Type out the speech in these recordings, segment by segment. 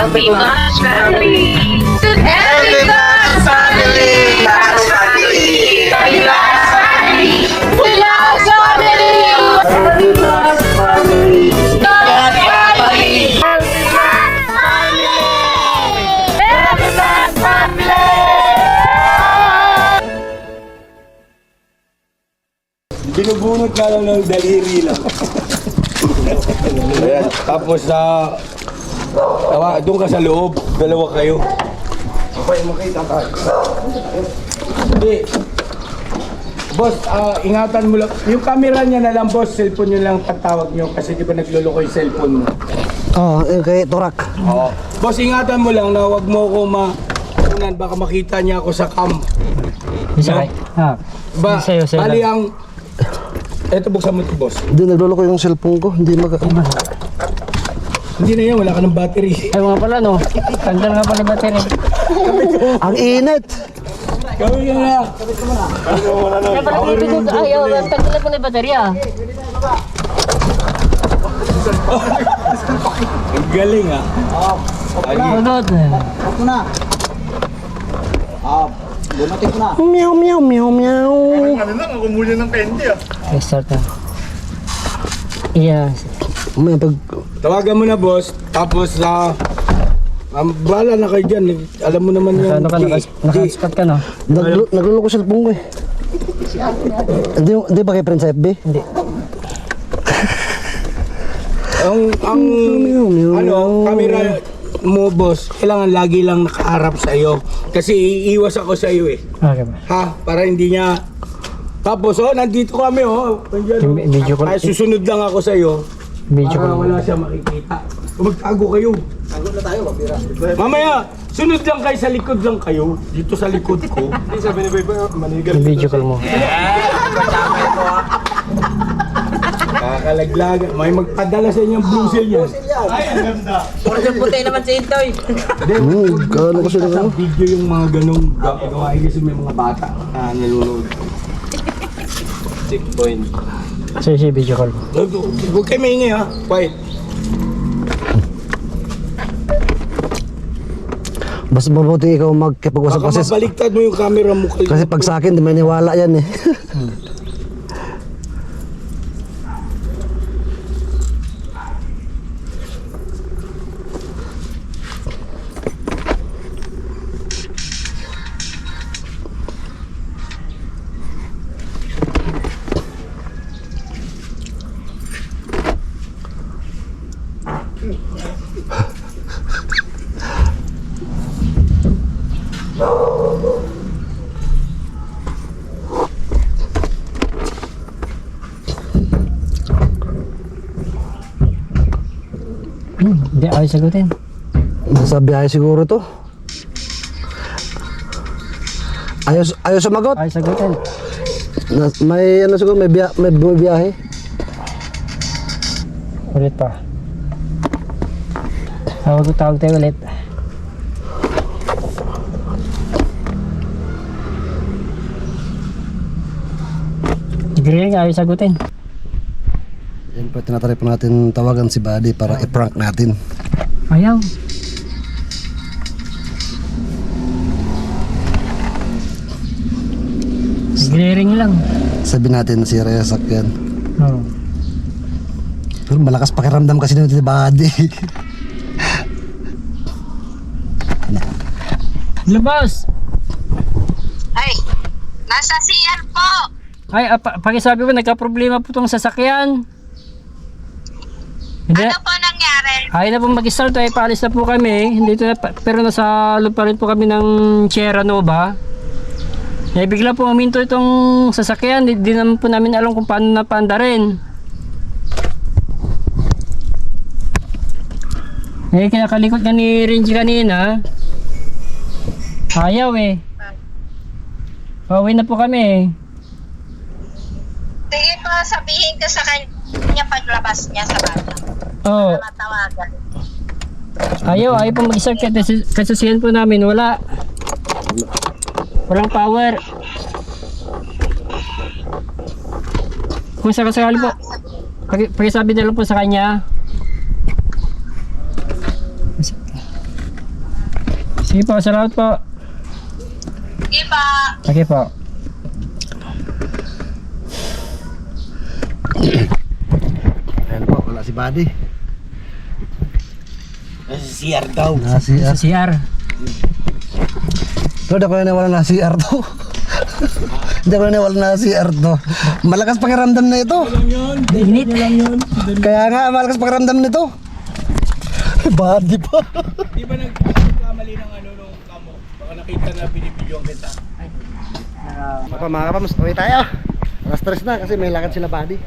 Happy Match Family! Happy Match Family! Match Family! Happy Match Family! Match Family! Happy Match Family! Match Family! Happy Match Family! Happy Match Family! Binubunot ka lang ng daliri lang. Ayan, tapos doon ka sa loob, dalawa kayo. Okay, makita ka. Hindi. Boss, ingatan mo lang. Yung camera niya na lang, boss, cellphone nyo lang patawag nyo kasi di ba nagluloko yung cellphone mo. Oo, kay Turak. Oo. Boss, ingatan mo lang na wag mo ako unan, baka makita niya ako sa cam. Isa kay. Ba, Sa'yo bali lang. ang... Eto, buksan mo ito, boss. Hindi, nagluloko yung cellphone ko. Hindi Hindi na yan, wala ka ng battery. Ay mga pala no. Tanggal nga pala battery. Ang init! Gawin ka na. Kaya pala dito ko ayaw. Tanggal na yung battery ah. Ang galing ah. Sunod. Meow, meow, meow, meow. Restart na. Yes. May pag... Tawagan mo na, boss. Tapos bahala na kayo dyan. Alam mo naman yung... Ano ka? Naka-spot ka no? Nagluloko yung cellphone ko eh. Hindi ba kay Prince FB? Hindi. Ang camera mo, boss, kailangan lagi lang nakaharap sa iyo. Kasi iiwas ako sa iyo eh. Okay ba? Ha? Para hindi niya... Tapos, nandito kami, Nandiyan, Yung video call. Ay, susunod lang ako sa iyo. Video Para call. wala siya makikita. Magtago kayo. Tago na tayo, mapira. Mamaya, sunod lang kayo, sa likod lang kayo. Dito sa likod ko. Hindi sabi ni Bebe, manigal. Yung video call mo. Kakalaglag. May magpadala sa inyong blue seal yan. Ay, ang ganda. Puti naman si Intoy. Gano'n kasi Sa na video yung mga ganong gawain kasi may mga bata na nalulog. Checkpoint. Sige, video call mo. Huwag kayo maingay ha. Quiet. Mas mabuti ikaw magkipag-usap Baka kasi... mabaliktad mo yung camera mo. Kasi pag sa akin, di maniwala yan eh. Hindi, ayaw sagutin. Nasa biyahe siguro to. Ayaw sumagot. Ayaw sagutin. May ano siguro, may biyahe. Ulit pa. Tawag tayo ulit. Green, ayaw sagutin. Yan pa, tinatry po natin tawagan si Buddy para i-prank natin. Ayaw. Glaring lang. Sabi natin si Resak yan. Oo. Pero malakas pakiramdam kasi nito si Buddy. Lumabas! Ay, nasa CR po. Ay, pakisabi ko, nagka-problema po itong sasakyan. Hindi. Ano po nangyari? Ayaw na po mag-start, ay paalis na po kami. Dito na, pero nasa loob pa rin po kami ng Sierra Nova. Eh, bigla po uminto itong sasakyan. Di naman po namin alam kung paano napanda rin. Eh, kinakalikot nga ni Renji kanina. Ayaw eh. Pauwi na po kami. Sige po, sabihin ko sa kanya paglabas niya sa bata. Oo. Matawagan. Ayaw po mag-start kasi siyan po namin. Walang power. Kung sakasakali po, pakisabi na lang po sa kanya. Sige po, salamat po. Sige pa. Sige po. Ayan po, wala si Buddy. CR daw. Na CR. Sa CR. Pero di ko na wala na CR to. Hindi ko na wala na CR to. Malakas pakiramdam na ito. Init. Kaya nga, malakas pakiramdam nito. Buddy pa. Di ba nagkamali ng ano nung kamo? Baka nakita na binibidyoan kita. Mga kapams, uwi tayo. Alas 3 na kasi may lakad sila Buddy.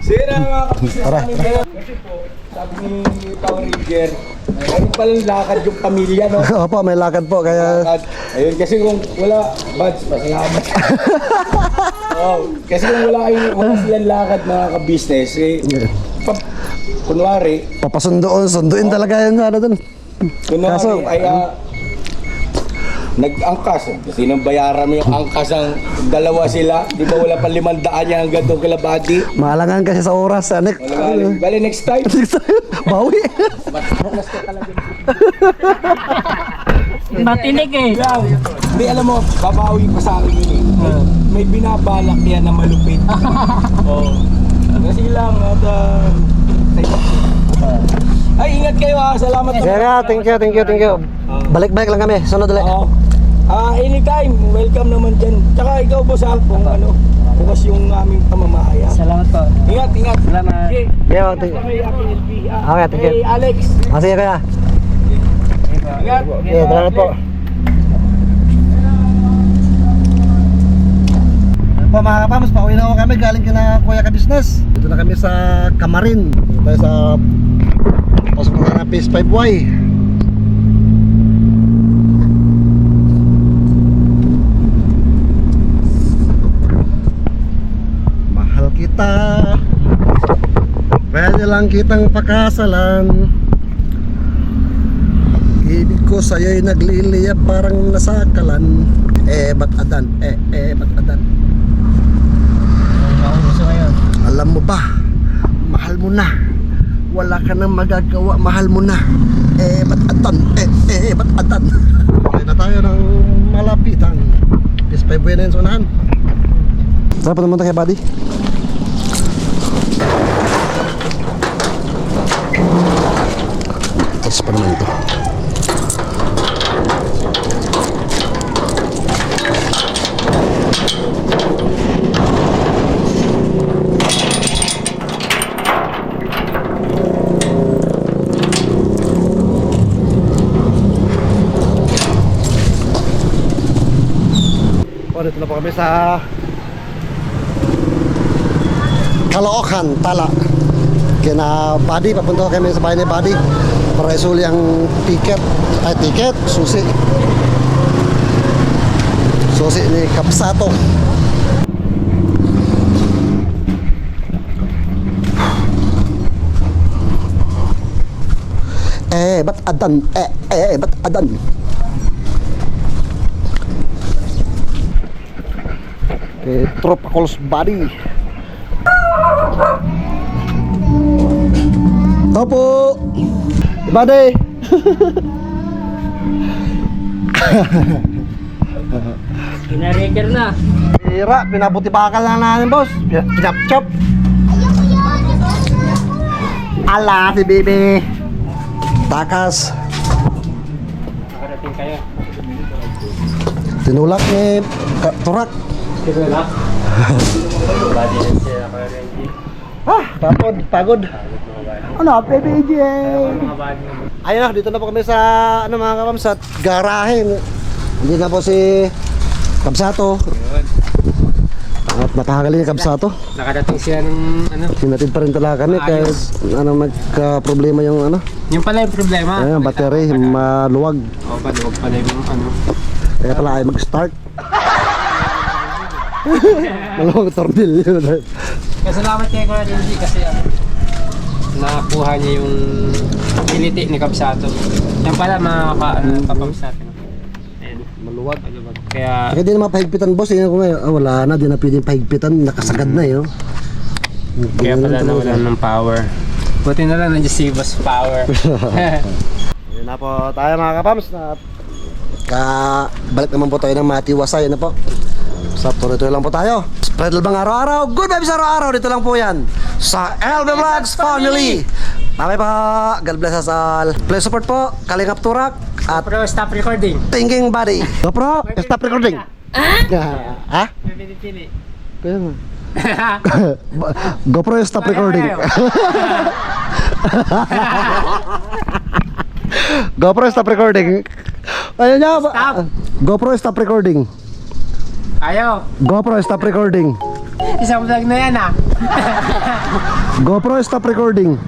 Sira mga kapatid. Tara, Kasi po, sabi ni Power Ranger, meron palang lakad yung pamilya, no? Opo, may lakad po kaya Lakad. Ayun, kasi kung wala, buds, pasalamat. Kasi kung wala silang lakad mga ka-business, kunwari, sunduin talaga yun ano dun. Kaso- ay nag-angkas. Kasi nang bayaran mo yung angkas ang dalawa sila, di ba wala pa 500 yan hanggang doon kila Buddy? Maalangan kasi sa oras. Anik. Bali next time. Bawi. Matinig eh. Hindi, alam mo, babawi pa sa akin yun eh. May binabalak yan na malupit. Oo. Kasi lang, at ay, ingat kayo ha. Salamat. Kaya thank you. Balik-balik lang kami. Sunod ulit. Oo. Anytime, welcome naman dyan. Tsaka ikaw boss ha, kung ano, bukas yung aming pamamahaya. Salamat po. Ingat. Salamat. Okay. Yeah, thank you. Kay Akin LB. Okay, thank you. Hey, Alex. Sige kaya. Ingat. Okay, salamat po. Po mga kapams, pauwi na ako kami galing kina Kuya Ka Business. Dito na kami sa Kamarin. Dito tayo sa pasok na ng Phase 5Y. Mahal kita, pwede lang kitang pakasalan. Ibig ko sa'yo'y nagliliyap parang nasakalan. Ba't adan? Ba't adan? Alam mo ba, mahal mo na. Wala ka nang magagawa, mahal mo na. Ba't adan? Ba't adan? Okay na tayo ng malapitan. PS5 na yun sa unahan. Tara pa naman tayo kay Buddy. Tapos pa naman ito. Dito na po kami sa Caloocan, Tala. Kina Buddy, papunta kami sa bahay ni Buddy para isuli ang ticket, susi ni Kapsato. Ba't adan? Ba't adan? Tropa calls Buddy. Opo. Buddy. Kinareker na. Tira, pinabuti bakal na namin, boss. Pinap-chop. Ala, si baby. Takas. Nakarating kayo. Tinulak ni Turak. Tinulak. Badi na siya ako rin. Pagod. Ano, PBJ. Ayun na, dito na po kami sa mga kapam sa garahe. Hindi na po si Kapsato. At napakagaling ni Kapsato. Nakarating siya ng Hinatid pa rin talaga kami kahit nagka-problema yung Yung pala yung problema. Ayun, battery maluwag. Oo, paluwag pala yung Kaya pala ay mag-start. Maluwag tornil yun. Kasalamat kay Kuya Lindy kasi nakakuha niya yung piniti ni Kapsato. Yan pala mga kapams natin. Ayan, Maluwag. maluwag. Kaya Kaya di na mapahigpitan, boss. Yun ko ngayon. Wala na, di na pwedeng pahigpitan. Nakasagad na yun. kaya pala nawalan ng power. Buti na lang nandiyan si Boss Power. Yun na po tayo mga kapams. Balik naman po tayo ng matiwasay na po. Sa tuloy-tuloy lang po tayo. Spread lang araw-araw. Good vibes araw-araw. Dito lang po yan. Sa LB Vlogs Family. Bye po. God bless us all. Please support po. Kalingap Turak. At Pero stop recording. Thinking Body. GoPro, stop recording. Ha? May pinipili. Kaya nga. GoPro, stop recording. GoPro, stop recording. Ayun niya. Stop. GoPro, stop recording. Ayaw. GoPro, stop recording. Isang vlog na yan ah. GoPro, stop recording.